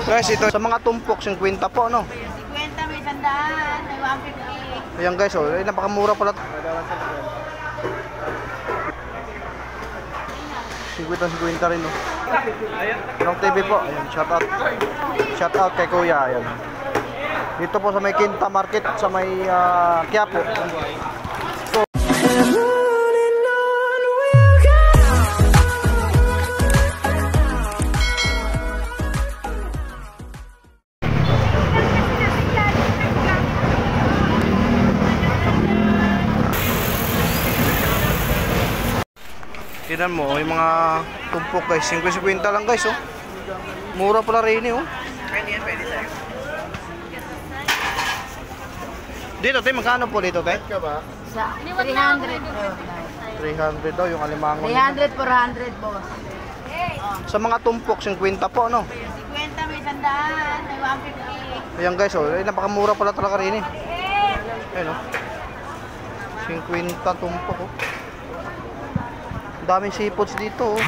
Guys, ito sa mga tumpok, 50 po, no? 50 may sandaan, may 150. Ayan guys, oh, ay, napakamura pala. 50 rin, no? Long TV po, ayan, shout out. Shout out kay Kuya, ayan. Dito po sa may Quinta Market, sa may Quiapo. So, tignan mo, yung mga tumpok guys, 50 lang guys, oh. Mura pala rin, oh. Pwede yan, pwede sa'yo. Dito, te, magkano po dito, te? Sa 300. 300 daw yung alimango. 300, 400, boss. Sa mga tumpok, 50 po, no? 50 may sandaan, may 150. Ayan guys, oh, ay, napakamura pala talaga rin, eh. Ayan, oh. 50 tumpok, oh. Daming seafoods dito, oh.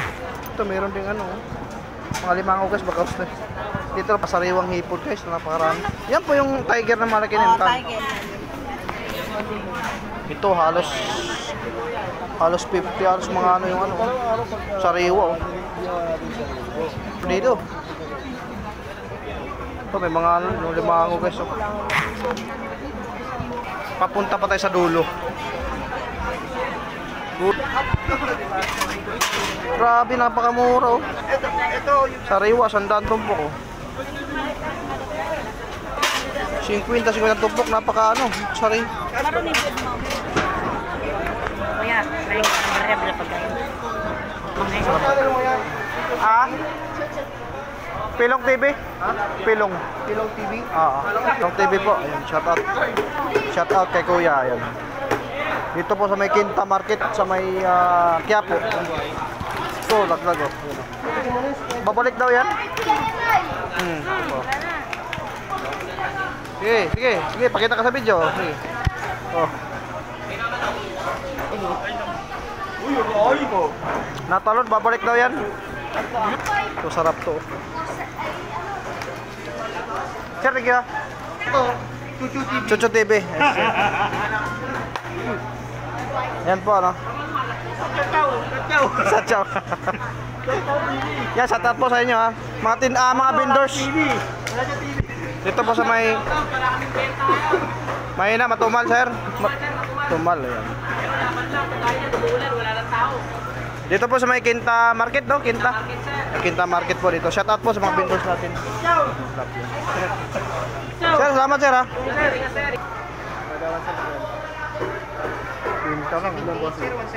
Ito meron ding ano, oh. Mga limango guys, baka dito pasariwang hipon guys, napakarami. Yan po yung tiger na malaki na Tiger. Ito halos 50, halos mga ano yung ano, sariwa, oh. Dito. Ito may mga ano, yung limango guys, oh. Papunta pa tayo sa dulo. Grabe, napakamura, oh. Ito, Sariwa, 100 tumpok, oh. 50 tumpok, napaka ano, sari. Maroon yung mo. Kuya, may marami na pagkain. Ah? Pilong TV? Pilong. Pilong TV. Pilong TV po. Ayan, shout out. Shout out kay Kuya, ayan. Dito po sa may Quinta Market, sa may Quiapo. Ito, laglag, oh. Babalik daw yan? Sige, pakita ka sa video. Sige. Oh. Natalon, babalik daw yan. Ito, sarap to. Sir, thank you. Chuchu TV. Yan po, ano? Satsaw. Yan, shout out po sa inyo, ha. Mga vendors. Dito po sa may matumal, sir. Tumal, yan. Dito po sa may Quinta Market, no? Quinta Market po dito. Shout out po sa mga vendors natin. Sir, salamat, sir, ha. Quinta lang.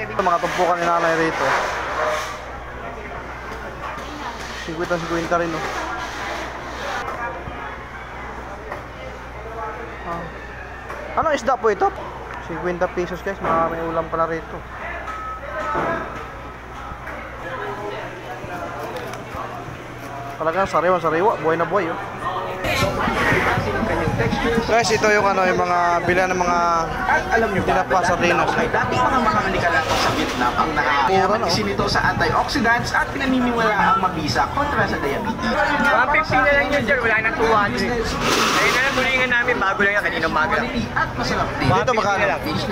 Ito, mga tumpukan ni nanay rito. 50 rin, no? Anong isda po ito? 50 pesos guys, may ulam pala rito. Talagang sariwa, buhay na buhay, oh. Guys, ito yung ano, yung mga bila ng mga Alam niyo ba, tinapa sardinas. ay dating mga makamalikalakas sa Vietnam ang nakakayaman kasi nito sa antioxidants at pinaniniwala ang mabisa kontra sa diabetes. 150 na lang yun, sir. Wala nang 200. Ayun na lang, bulingan namin. Bago lang yan, kanina umaga. At masarap din. Dito magkano?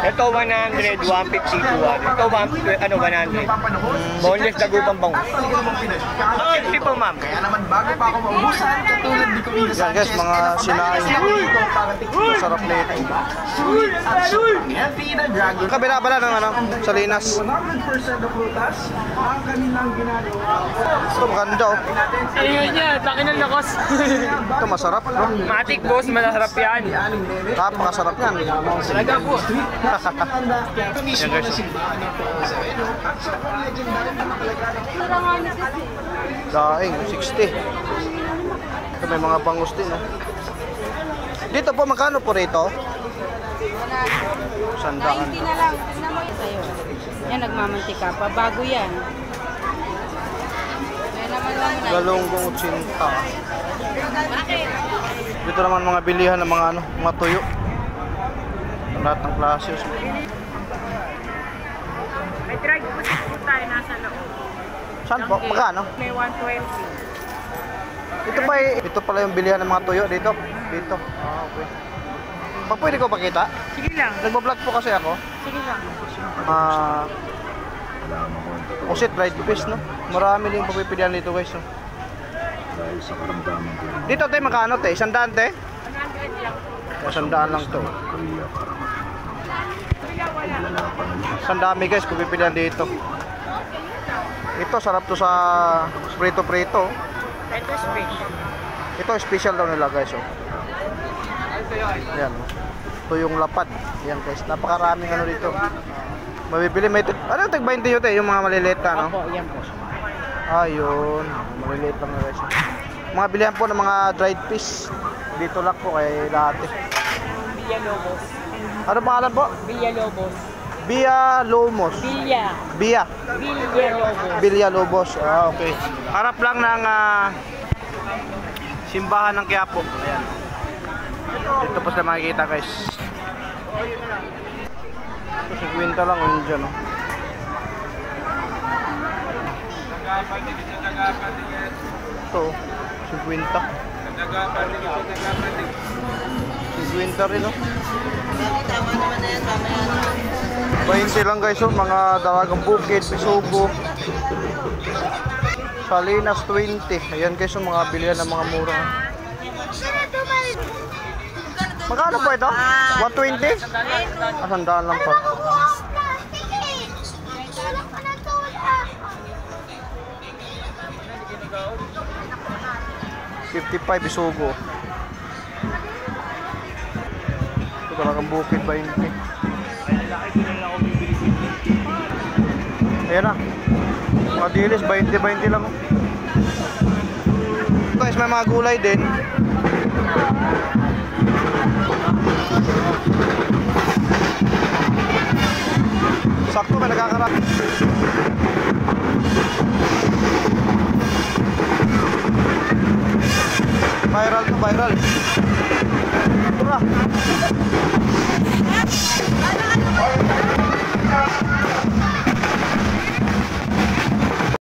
Ito 100, 150, 200. Ito 100. Boneless dagupang bango. At 50 po, ma'am. kaya naman bago pa ako maubusan, katulad ni Camila Yan guys, mga sinaing. Masarap na ito. at sobrang healthy na dragon. Kabila pala ng ano, salinas. 100% na prutas ang kanilang ginagawa. Ito maganda, oh. Ayun niya, laki ng lakos. Ito masarap, no? Matik, boss. Masarap yan. Napakasarap yan. Talaga po. Ito mismo na simbahan ng prutas. At sobrang legendary na nakalagay. Daing, 60. Ito may mga bangus din, oh. Dito po, magkano po rito? 100. 90 na lang. Tignan mo yun sa'yo. Yan, nagmamantika pa. Bago yan. Yan naman lang na. Galunggong 80. Bakit? Dito naman mga bilihan ng mga ano, mga tuyo. Lahat ng klase. May dried po tayo nasa loob. Saan po? Magkano? May 120. Ito pala yung bilihan ng mga tuyo dito. Dito. Ah, okay. Pwede ko pakita? Sige lang. Nagbablog po kasi ako. Sige lang. Pusit, dried fish, no? Marami din pagpipilian dito, guys, no? Dito, te, magkano, te? 100, te? 100 lang to. Sandami, guys, pagpipilian dito. Ito, sarap to sa prito-prito. Ito special. Ito, special daw nila, guys, oh. Ayan, oh. Ito yung lapad. Ayan, guys, napakaraming ano dito. Mabibili, may ano, tag-20 yun, te? Yung mga maliliit na, no? Opo, yan po. Ayun, maliliit lang na, guys. Mga bilihan po ng mga dried fish. Dito lang po kay lahat. Villalobos. Ano pangalan po? Villalobos. Villalobos. Bia. Villalobos. Villalobos. Ah, okay. Harap lang ng simbahan ng Quiapo. Ayan. Dito po sila makikita, guys. Ito si Quinta lang yun dyan, oh. Ito, si Quinta. Si Quinta rin, oh. 20 lang, guys, oh. Mga dalagang bukid, Pisugo. Salinas 20. Ayan, guys, oh, mga bilihan ng mga mura. Magkano po ito? 120? Ah, 100 lang pa. 55 Isugo. Ito talagang bukid 20. Ayan na. Mga dilis 20 lang. Guys, may mga gulay din. Sakto, may nagkakarap. Viral to, viral. Ito na.